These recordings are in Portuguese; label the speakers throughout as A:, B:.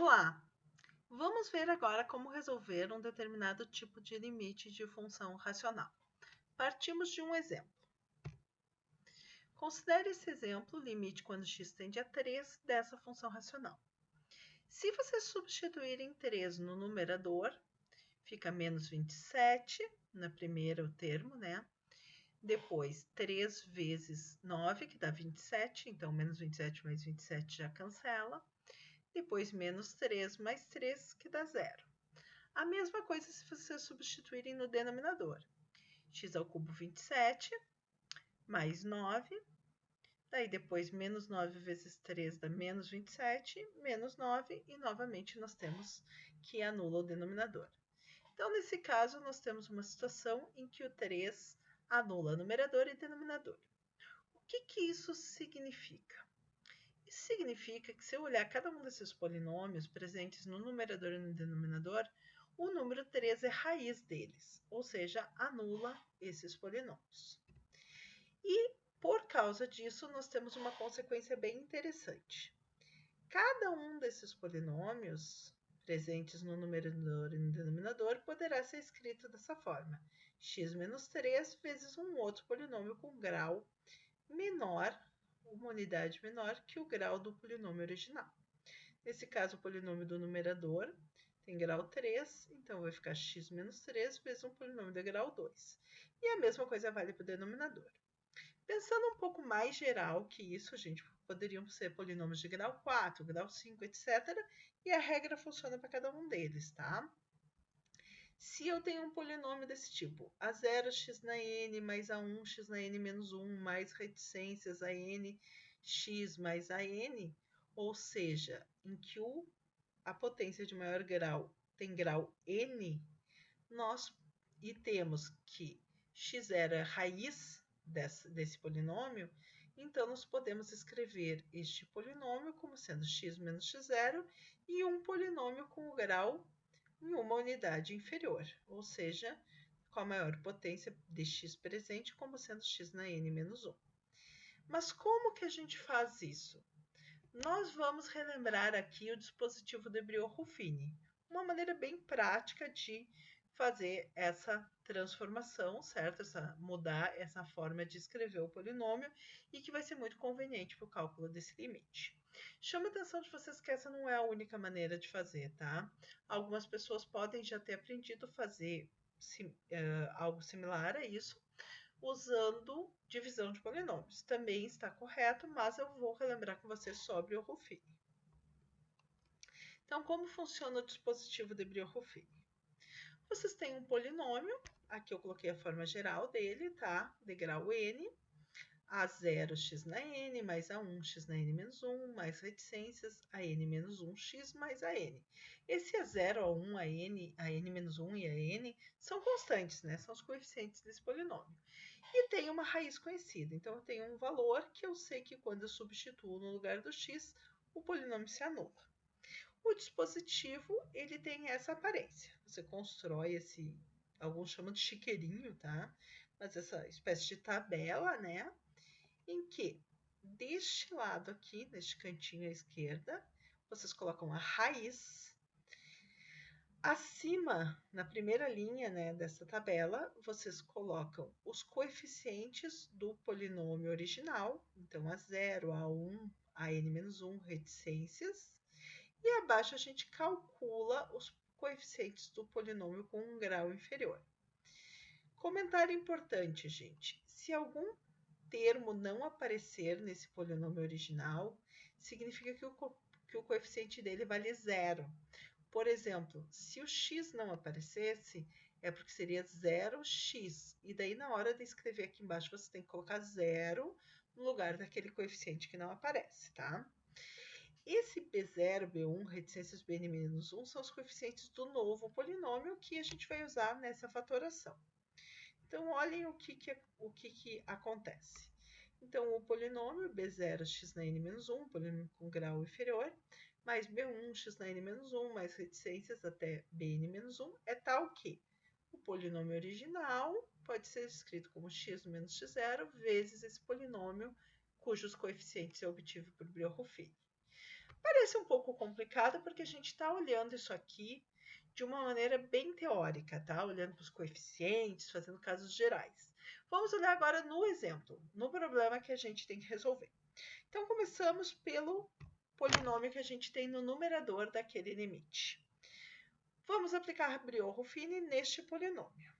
A: Olá! Vamos ver agora como resolver um determinado tipo de limite de função racional. Partimos de um exemplo. Considere esse exemplo o limite quando x tende a 3 dessa função racional. Se você substituir em 3 no numerador, fica menos 27, na primeira termo, né? Depois, 3 vezes 9, que dá 27, então menos 27 mais 27 já cancela. Depois, menos 3 mais 3, que dá 0. A mesma coisa se vocês substituírem no denominador. X ao cubo 27, mais 9. Daí depois, menos 9 vezes 3 dá menos 27, menos 9. E novamente nós temos que anula o denominador. Então, nesse caso, nós temos uma situação em que o 3 anula numerador e denominador. O que isso significa? Isso significa que se eu olhar cada um desses polinômios presentes no numerador e no denominador, o número 3 é raiz deles, ou seja, anula esses polinômios. E, por causa disso, nós temos uma consequência bem interessante. Cada um desses polinômios presentes no numerador e no denominador poderá ser escrito dessa forma: x menos 3 vezes um outro polinômio com grau menor, uma unidade menor que o grau do polinômio original. Nesse caso, o polinômio do numerador tem grau 3, então vai ficar x menos 3 vezes um polinômio de grau 2. E a mesma coisa vale para o denominador. Pensando um pouco mais geral que isso, gente, poderiam ser polinômios de grau 4, grau 5, etc. E a regra funciona para cada um deles, tá? Se eu tenho um polinômio desse tipo, A0x na n mais A1x na n menos 1 mais reticências a n x mais a n, ou seja, em que a potência de maior grau tem grau n, e temos que x0 é a raiz desse polinômio, então nós podemos escrever este polinômio como sendo x menos x0 e um polinômio com o grau em uma unidade inferior, ou seja, com a maior potência de x presente como sendo x na n menos 1. Mas como que a gente faz isso? Nós vamos relembrar aqui o dispositivo de Brio-Ruffini, uma maneira bem prática de fazer essa transformação, certo? Mudar essa forma de escrever o polinômio e que vai ser muito conveniente para o cálculo desse limite. Chama a atenção de vocês que essa não é a única maneira de fazer, tá? Algumas pessoas podem já ter aprendido a fazer algo similar a isso, usando divisão de polinômios. Também está correto, mas eu vou relembrar com vocês sobre o Ruffini. Então, como funciona o dispositivo de Brio-Ruffini? Vocês têm um polinômio, aqui eu coloquei a forma geral dele, tá? De grau n, A0x na n mais A1x na n menos 1 mais reticências a n menos 1x mais a n. Esse A0, A1, a n menos 1 e a n são constantes, né? São os coeficientes desse polinômio. E tem uma raiz conhecida, então eu tenho um valor que eu sei que quando eu substituo no lugar do x, o polinômio se anula. O dispositivo, ele tem essa aparência. Você constrói alguns chamam de chiqueirinho, tá? Mas essa espécie de tabela, né? Em que, deste lado aqui, neste cantinho à esquerda, vocês colocam a raiz. Acima, na primeira linha, né, dessa tabela, vocês colocam os coeficientes do polinômio original. Então, A0, A1, a n-1, reticências. E abaixo a gente calcula os coeficientes do polinômio com um grau inferior. Comentário importante, gente. Se algum termo não aparecer nesse polinômio original, significa que o coeficiente dele vale 0. Por exemplo, se o x não aparecesse, é porque seria 0x. E daí, na hora de escrever aqui embaixo, você tem que colocar 0 no lugar daquele coeficiente que não aparece, tá? Esse B0, B1, reticências Bn-1 são os coeficientes do novo polinômio que a gente vai usar nessa fatoração. Então, olhem o que acontece. Então, o polinômio B0 x na n-1, polinômio com grau inferior, mais B1 x na n-1, mais reticências até Bn-1, é tal que o polinômio original pode ser escrito como x menos x0 vezes esse polinômio cujos coeficientes eu obtive por Brio-Ruffini. Parece um pouco complicado porque a gente está olhando isso aqui de uma maneira bem teórica, tá? Olhando para os coeficientes, fazendo casos gerais. Vamos olhar agora no exemplo, no problema que a gente tem que resolver. Então, começamos pelo polinômio que a gente tem no numerador daquele limite. Vamos aplicar Briot-Ruffini neste polinômio.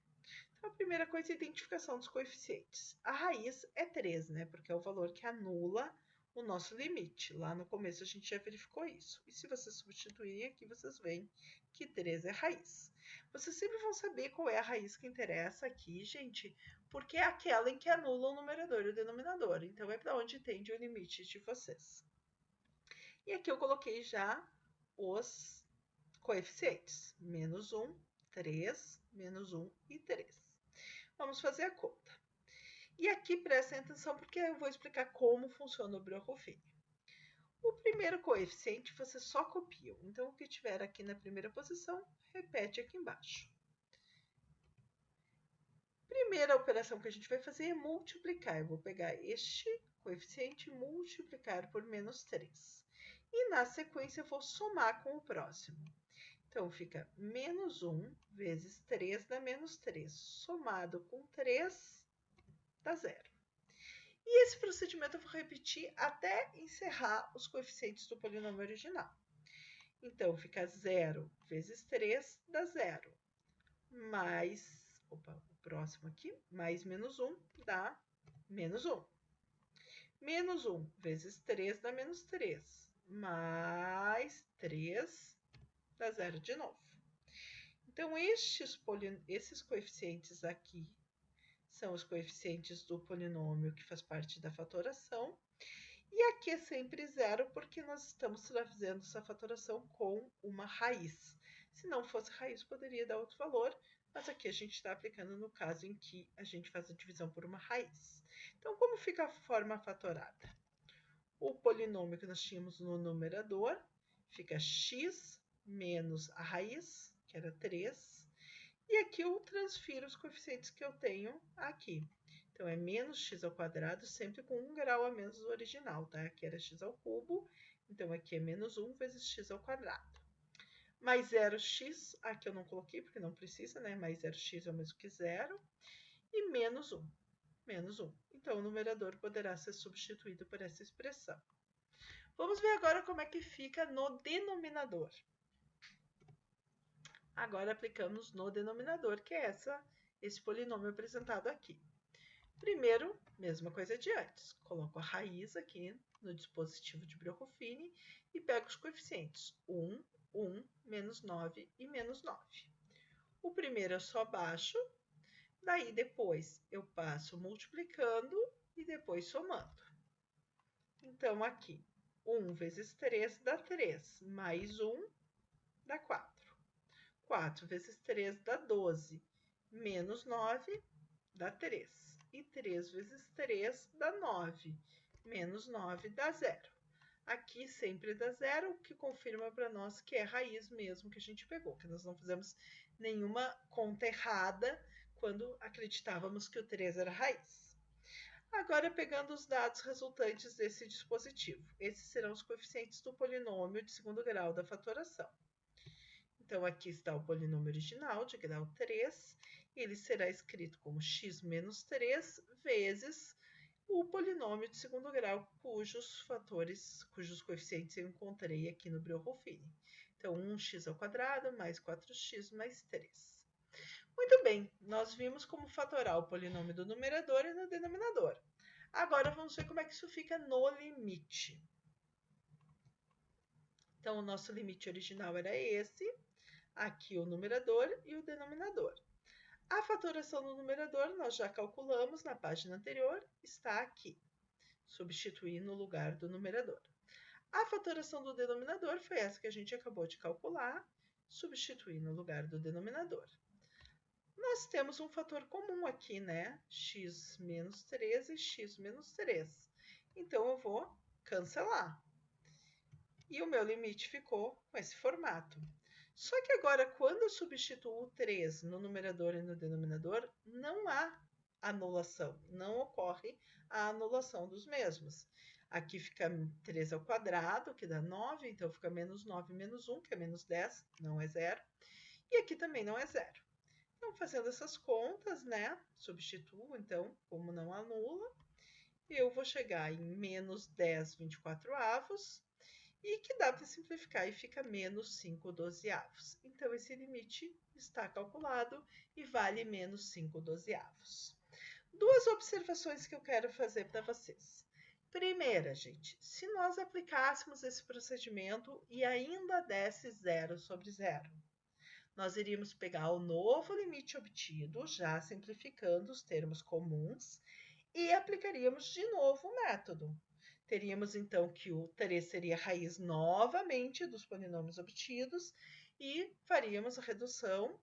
A: Então, a primeira coisa é a identificação dos coeficientes. A raiz é 3, né? Porque é o valor que anula o nosso limite. Lá no começo a gente já verificou isso. E se vocês substituírem aqui, vocês veem que 3 é raiz. Vocês sempre vão saber qual é a raiz que interessa aqui, gente, porque é aquela em que anula o numerador e o denominador. Então, é para onde tende o limite de vocês. E aqui eu coloquei já os coeficientes. Menos 1, 3, menos 1 e 3. Vamos fazer a conta. E aqui prestem atenção porque eu vou explicar como funciona o Briot-Ruffini. O primeiro coeficiente você só copia. Então, o que tiver aqui na primeira posição, repete aqui embaixo. Primeira operação que a gente vai fazer é multiplicar. Eu vou pegar este coeficiente e multiplicar por menos 3. E na sequência eu vou somar com o próximo. Então, fica menos 1 vezes 3 dá menos 3. Somado com 3 dá 0. E esse procedimento eu vou repetir até encerrar os coeficientes do polinômio original. Então, fica 0 vezes 3 dá 0. Mais, o próximo aqui, mais menos 1 dá menos 1. Menos 1 vezes 3 dá menos 3. Mais 3 dá 0 de novo. Então, esses coeficientes aqui são os coeficientes do polinômio que faz parte da fatoração. E aqui é sempre 0 porque nós estamos fazendo essa fatoração com uma raiz. Se não fosse raiz, poderia dar outro valor, mas aqui a gente está aplicando no caso em que a gente faz a divisão por uma raiz. Então, como fica a forma fatorada? O polinômio que nós tínhamos no numerador fica x menos a raiz, que era 3, e aqui eu transfiro os coeficientes que eu tenho aqui. Então, é menos x ao quadrado, sempre com 1 grau a menos do original, tá? Aqui era x ao cubo, então aqui é menos 1 vezes x ao quadrado. Mais 0x, aqui eu não coloquei porque não precisa, né? Mais 0x é o mesmo que 0. E menos 1, menos 1. Então, o numerador poderá ser substituído por essa expressão. Vamos ver agora como é que fica no denominador. Agora aplicamos no denominador, que é esse polinômio apresentado aqui. Primeiro, mesma coisa de antes. Coloco a raiz aqui no dispositivo de Briot-Ruffini e pego os coeficientes 1, 1, menos 9 e menos 9. O primeiro eu só baixo, daí depois eu passo multiplicando e depois somando. Então, aqui, 1 vezes 3 dá 3, mais 1 dá 4. 4 vezes 3 dá 12, menos 9 dá 3. E 3 vezes 3 dá 9, menos 9 dá 0. Aqui sempre dá 0, o que confirma para nós que é raiz mesmo que a gente pegou, que nós não fizemos nenhuma conta errada quando acreditávamos que o 3 era raiz. Agora, pegando os dados resultantes desse dispositivo, esses serão os coeficientes do polinômio de segundo grau da fatoração. Então, aqui está o polinômio original de grau 3, ele será escrito como x menos 3 vezes o polinômio de segundo grau, cujos coeficientes eu encontrei aqui no Briot-Ruffini. Então, 1x ao quadrado mais 4x mais 3. Muito bem, nós vimos como fatorar o polinômio do numerador e no denominador. Agora, vamos ver como é que isso fica no limite. Então, o nosso limite original era esse. Aqui o numerador e o denominador. A fatoração do numerador nós já calculamos na página anterior, está aqui. Substituir no lugar do numerador. A fatoração do denominador foi essa que a gente acabou de calcular, substituir no lugar do denominador. Nós temos um fator comum aqui, né? X menos 3 e x menos 3. Então, eu vou cancelar. E o meu limite ficou com esse formato. Só que agora, quando eu substituo o 3 no numerador e no denominador, não há anulação, não ocorre a anulação dos mesmos. Aqui fica 3 ao quadrado, que dá 9, então fica menos 9 menos 1, que é menos 10, não é zero. E aqui também não é zero. Então, fazendo essas contas, né? Substituo, então, como não anula, eu vou chegar em menos 10 24avos, e que dá para simplificar e fica menos 5 dozeavos. Então, esse limite está calculado e vale menos 5 dozeavos. Duas observações que eu quero fazer para vocês. Primeira, gente, se nós aplicássemos esse procedimento e ainda desse zero sobre zero, nós iríamos pegar o novo limite obtido, já simplificando os termos comuns, e aplicaríamos de novo o método. Teríamos então que o 3 seria a raiz novamente dos polinômios obtidos e faríamos a redução,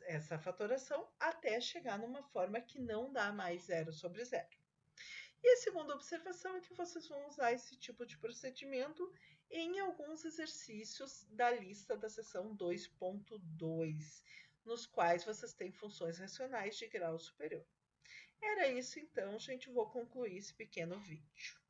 A: essa fatoração, até chegar numa forma que não dá mais zero sobre zero. E a segunda observação é que vocês vão usar esse tipo de procedimento em alguns exercícios da lista da seção 2.2, nos quais vocês têm funções racionais de grau superior. Era isso então, gente, vou concluir esse pequeno vídeo.